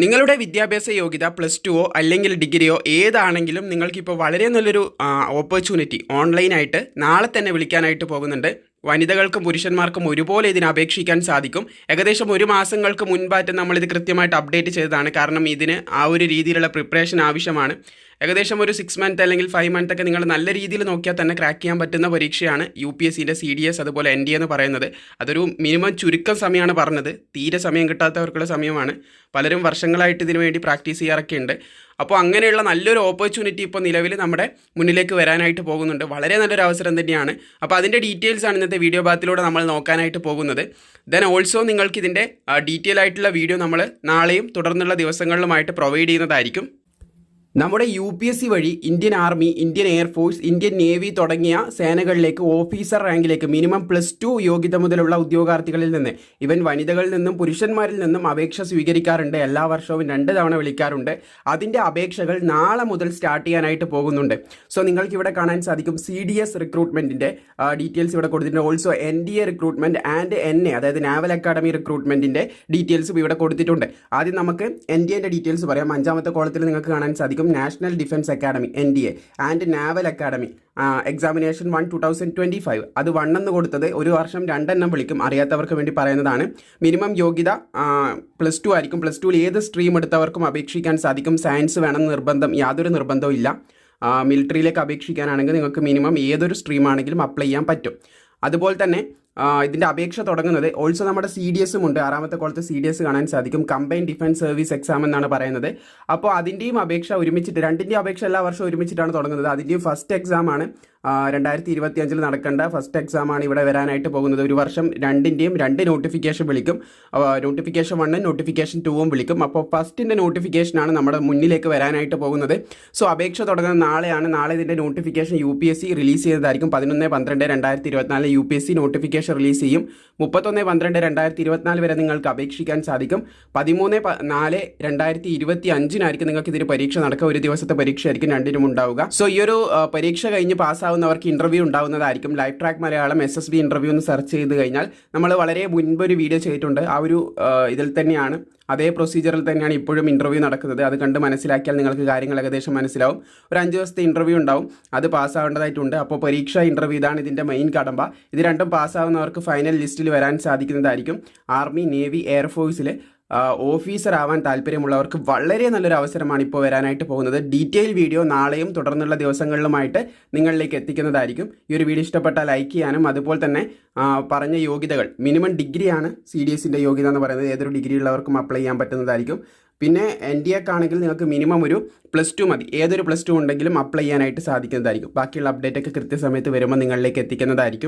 നിങ്ങളുടെ വിദ്യാഭ്യാസ യോഗ്യത പ്ലസ് ടുവോ അല്ലെങ്കിൽ ഡിഗ്രിയോ ഏതാണെങ്കിലും നിങ്ങൾക്കിപ്പോൾ വളരെ നല്ലൊരു ഓപ്പർച്യൂണിറ്റി ഓൺലൈനായിട്ട് നാളെ തന്നെ വിളിക്കാനായിട്ട് പോകുന്നുണ്ട്. വനിതകൾക്കും പുരുഷന്മാർക്കും ഒരുപോലെ ഇതിന് അപേക്ഷിക്കാൻ സാധിക്കും. ഏകദേശം 1 മാസങ്ങൾക്ക് മുൻപായിട്ട് നമ്മളിത് കൃത്യമായിട്ട് അപ്ഡേറ്റ് ചെയ്തതാണ്. കാരണം ഇതിന് ആ ഒരു രീതിയിലുള്ള പ്രിപ്പറേഷൻ ആവശ്യമാണ്. ഏകദേശം ഒരു 6 മന്ത് അല്ലെങ്കിൽ 5 മന്ത് ഒക്കെ നിങ്ങൾ നല്ല രീതിയിൽ നോക്കിയാൽ തന്നെ ക്രാക്ക് ചെയ്യാൻ പറ്റുന്ന പരീക്ഷയാണ് UPSCൻ്റെ CDS അതുപോലെ NDA എന്ന് പറയുന്നത്. അതൊരു മിനിമം ചുരുക്കം സമയമാണ് പറഞ്ഞത്. തീരെ സമയം കിട്ടാത്തവർക്കുള്ള സമയമാണ്. പലരും വർഷങ്ങളായിട്ട് ഇതിനു വേണ്ടി പ്രാക്ടീസ് ചെയ്യാറൊക്കെ ഉണ്ട്. അപ്പോൾ അങ്ങനെയുള്ള നല്ലൊരു ഓപ്പർച്യൂണിറ്റി ഇപ്പോൾ നിലവിൽ നമ്മുടെ മുന്നിലേക്ക് വരാനായിട്ട് പോകുന്നുണ്ട്. വളരെ നല്ലൊരു അവസരം തന്നെയാണ്. അപ്പോൾ അതിൻ്റെ ഡീറ്റെയിൽസാണ് ഇന്നത്തെ വീഡിയോ ഭാഗത്തിലൂടെ നമ്മൾ നോക്കാനായിട്ട് പോകുന്നത്. ദെൻ ഓൾസോ നിങ്ങൾക്ക് ഇതിൻ്റെ ഡീറ്റെയിൽ ആയിട്ടുള്ള വീഡിയോ നമ്മൾ നാളെയും തുടർന്നുള്ള ദിവസങ്ങളിലുമായിട്ട് പ്രൊവൈഡ് ചെയ്യുന്നതായിരിക്കും. നമ്മുടെ UPSC വഴി Indian army, Indian air force, Indian navy തുടങ്ങിയ സേനകളിലേക്ക് ഓഫീസർ റാങ്കിലേക്ക് മിനിമം +2 യോഗ്യത മുതലുള്ള ഉദ്യോഗാർത്ഥികളിൽ നിന്ന് ഇവൻ വനിതകളിൽ നിന്നും പുരുഷന്മാരിൽ നിന്നും അപേക്ഷ സ്വീകരിക്കാറുണ്ട്. എല്ലാ വർഷവും 2 തവണ വിളിക്കാറുണ്ട്. അതിൻ്റെ അപേക്ഷകൾ നാളെ മുതൽ സ്റ്റാർട്ട് ചെയ്യാനായിട്ട് പോകുന്നുണ്ട്. സോ നിങ്ങൾക്ക് ഇവിടെ കാണാൻ സാധിക്കും CDS റിക്രൂട്ട്മെൻറ്റിൻ്റെ ഡീറ്റെയിൽസ് ഇവിടെ കൊടുത്തിട്ടുണ്ട്. Also NDA recruitment and NA അതായത് നാവൽ അക്കാഡമി റിക്രൂട്ട്മെൻറ്റിൻ്റെ ഡീറ്റെയിൽസും ഇവിടെ കൊടുത്തിട്ടുണ്ട്. ആദ്യം നമുക്ക് NDAൻ്റെ ഡീറ്റെയിൽസ് പറയാം. 5ാമത്തെ കോളത്തിൽ നിങ്ങൾക്ക് കാണാൻ സാധിക്കും national defence academy NDA and naval academy examination 1 2025. അത് 1 എന്ന് കൊടുത്തത് ഒരു വർഷം 2 എണ്ണം വിളിക്കും. അറിയാത്തവർക്ക് വേണ്ടി പറയുന്നതാണ്. മിനിമം യോഗ്യത +2 ആയിരിക്കും. +2ൽ ഏത് സ്ട്രീം എടുത്തവർക്കും അപേക്ഷിക്കാൻ സാധിക്കും. സയൻസ് വേണം നിർബന്ധം, യാതൊരു നിർബന്ധവും ഇല്ല. മിലിറ്ററിയിലേക്ക് അപേക്ഷിക്കാനാണെങ്കിൽ നിങ്ങൾക്ക് മിനിമം ഏതൊരു സ്ട്രീമാണെങ്കിലും അപ്ലൈ ചെയ്യാൻ പറ്റും. അതുപോലെ തന്നെ ഇതിൻ്റെ അപേക്ഷ തുടങ്ങുന്നത് ഓൾസോ നമ്മുടെ CDSും ഉണ്ട്. 6ാമത്തെ കോളത്ത് CDS കാണാൻ സാധിക്കും. കമ്പൈൻഡ് ഡിഫൻസ് സർവീസ് എക്സാം എന്നാണ് പറയുന്നത്. അപ്പോൾ അതിൻ്റെയും അപേക്ഷ ഒരുമിച്ചിട്ട്, 2ൻ്റെയും അപേക്ഷ എല്ലാ വർഷവും ഒരുമിച്ചിട്ടാണ് തുടങ്ങുന്നത്. അതിൻ്റെയും ഫസ്റ്റ് എക്സാമാണ് 2025 നടക്കേണ്ട ഫസ്റ്റ് എക്സാമാണ് ഇവിടെ വരാനായിട്ട് പോകുന്നത്. ഒരു വർഷം 2ൻ്റെയും 2 നോട്ടിഫിക്കേഷൻ വിളിക്കും. നോട്ടിഫിക്കേഷൻ 1 നോട്ടിഫിക്കേഷൻ 2 വിളിക്കും. അപ്പോൾ ഫസ്റ്റിൻ്റെ നോട്ടിഫിക്കേഷനാണ് നമ്മുടെ മുന്നിലേക്ക് വരാനായിട്ട് പോകുന്നത്. സോ അപേക്ഷ തുടങ്ങുന്നത് നാളെയാണ്. നാളെ ഇതിൻ്റെ നോട്ടിഫിക്കേഷൻ UPSC റിലീസ് ചെയ്തതായിരിക്കും. 11/12/2024 UPSC നോട്ടിഫിക്കേഷൻ റിലീസ് ചെയ്യും. 31/12/2024 വരെ നിങ്ങൾക്ക് അപേക്ഷിക്കാൻ സാധിക്കും. 13/4/2025 നിങ്ങൾക്ക് ഇതിന് പരീക്ഷ നടക്കുക. ഒരു ദിവസത്തെ പരീക്ഷ ആയിരിക്കും 2നും ഉണ്ടാവുക. സോ ഈ ഒരു പരീക്ഷ കഴിഞ്ഞ് പാസ്സാവുന്നവർക്ക് ഇൻ്റർവ്യൂ ഉണ്ടാവുന്നതായിരിക്കും. Live track Malayalam SSB interview എന്ന് സെർച്ച് ചെയ്ത് കഴിഞ്ഞാൽ നമ്മൾ വളരെ മുൻപൊരു വീഡിയോ ചെയ്തിട്ടുണ്ട്. ആ ഒരു ഇതിൽ തന്നെയാണ്, അതേ പ്രൊസീജിയറിൽ തന്നെയാണ് ഇപ്പോഴും ഇൻ്റർവ്യൂ നടക്കുന്നത്. അത് കണ്ട് മനസ്സിലാക്കിയാൽ നിങ്ങൾക്ക് കാര്യങ്ങൾ ഏകദേശം മനസ്സിലാവും. ഒരു 5 ദിവസത്തെ ഇൻ്റർവ്യൂ ഉണ്ടാവും. അത് പാസ്സാവേണ്ടതായിട്ടുണ്ട്. അപ്പോൾ പരീക്ഷ ഇൻ്റർവ്യൂ ഇതാണ് ഇതിൻ്റെ മെയിൻ കടമ്പ. ഇത് രണ്ടും പാസ്സാവുന്നവർക്ക് ഫൈനൽ ലിസ്റ്റിൽ വരാൻ സാധിക്കുന്നതായിരിക്കും. ആർമി, നേവി, എയർഫോഴ്സിൽ ഓഫീസർ ആവാൻ താല്പര്യമുള്ളവർക്ക് വളരെ നല്ലൊരു അവസരമാണ് ഇപ്പോൾ വരാനായിട്ട് പോകുന്നത്. ഡീറ്റെയിൽ വീഡിയോ നാളെയും തുടർന്നുള്ള ദിവസങ്ങളിലുമായിട്ട് നിങ്ങളിലേക്ക് എത്തിക്കുന്നതായിരിക്കും. ഈ ഒരു വീഡിയോ ഇഷ്ടപ്പെട്ടാൽ ലൈക്ക് ചെയ്യാനും അതുപോലെ തന്നെ പറഞ്ഞ യോഗ്യതകൾ മിനിമം ഡിഗ്രിയാണ് CDSൻ്റെ യോഗ്യത എന്ന് പറയുന്നത്. ഏതൊരു ഡിഗ്രി ഉള്ളവർക്കും അപ്ലൈ ചെയ്യാൻ പറ്റുന്നതായിരിക്കും. പിന്നെ NDA ആണെങ്കിൽ നിങ്ങൾക്ക് മിനിമം ഒരു +2 മതി. ഏതൊരു +2 ഉണ്ടെങ്കിലും അപ്ലൈ ചെയ്യാനായിട്ട് സാധിക്കുന്നതായിരിക്കും. ബാക്കിയുള്ള അപ്ഡേറ്റ് ഒക്കെ കൃത്യസമയത്ത് വരുമ്പോൾ നിങ്ങളിലേക്ക് എത്തിക്കുന്നതായിരിക്കും.